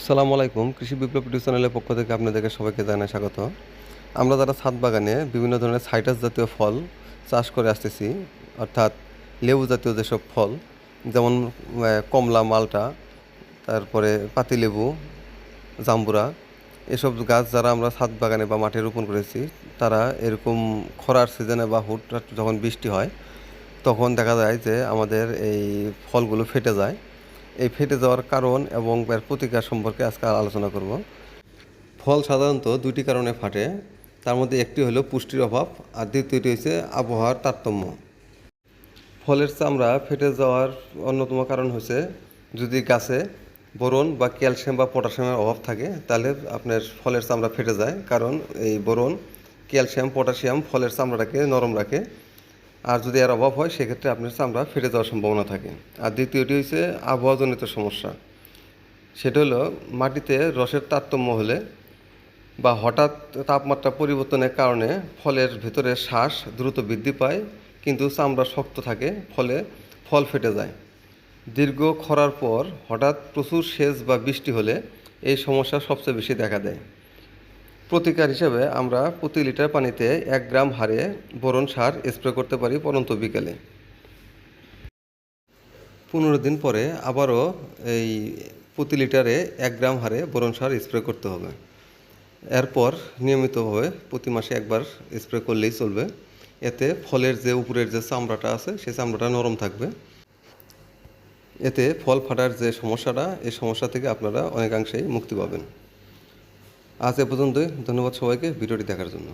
আসসালামু আলাইকুম। কৃষি বিপ্লব ইউটিউব চ্যানেলের পক্ষ থেকে আপনাদেরকে সবাইকে জানাই স্বাগত। আমরা যারা ছাদ বাগানে বিভিন্ন ধরনের সাইট্রাস জাতীয় ফল চাষ করে আসতেছি, অর্থাৎ লেবু জাতীয় যেসব ফল, যেমন কমলা, মালটা, তারপরে পাতিলেবু, জাম্বুরা, এসব গাছ যারা আমরা ছাদ বাগানে বা মাঠে রোপণ করেছি, তারা এরকম খরার সিজনে বা হুটহাট যখন বৃষ্টি হয়, তখন দেখা যায় যে আমাদের এই ফলগুলো ফেটে যায়। এই ফেটে যাওয়ার কারণ এবং এর প্রতিকার সম্পর্কে আজকে আলোচনা করব। ফল সাধারণত দুটি কারণে ফাটে, তার মধ্যে একটি হলো পুষ্টির অভাব আর দ্বিতীয়টি হচ্ছে আবহাওয়ার তারতম্য। ফলের চামড়া ফেটে যাওয়ার অন্যতম কারণ হচ্ছে যদি গাছে বোরন বা ক্যালসিয়াম বা পটাশিয়ামের অভাব থাকে, তাহলে আপনার ফলের চামড়া ফেটে যায়। কারণ এই বোরন, ক্যালসিয়াম, পটাশিয়াম ফলের চামড়াটাকে নরম রাখে। আর যদি এর অভাব হয়, সেক্ষেত্রে আপনার চামড়া ফেটে যাওয়ার সম্ভাবনা থাকে। আর দ্বিতীয়টি হচ্ছে আবহাওয়াজনিত সমস্যা। সেটা হলো মাটিতে রসের তারতম্য হলে বা হঠাৎ তাপমাত্রা পরিবর্তনের কারণে ফলের ভেতরে শ্বাস দ্রুত বৃদ্ধি পায়, কিন্তু চামড়া শক্ত থাকে, ফলে ফল ফেটে যায়। দীর্ঘ খরার পর হঠাৎ প্রচুর সেচ বা বৃষ্টি হলে এই সমস্যা সবচেয়ে বেশি দেখা দেয়। প্রতিকার হিসেবে আমরা প্রতি লিটার পানিতে 1 গ্রাম হারে বোরন সার স্প্রে করতে পারি পরন্ত বিকেলে। 15 দিন পরে আবারও এই প্রতি লিটারে 1 গ্রাম হারে বোরন সার স্প্রে করতে হবে। এরপর নিয়মিতভাবে প্রতি মাসে একবার স্প্রে করলেই চলবে। এতে ফলের যে উপরের যে চামড়াটা আছে, সেই চামড়াটা নরম থাকবে। এতে ফল ফাটার যে সমস্যাটা, এই সমস্যা থেকে আপনারা অনেকাংশেই মুক্তি পাবেন। আজ এ পর্যন্তই। ধন্যবাদ সবাইকে ভিডিওটি দেখার জন্য।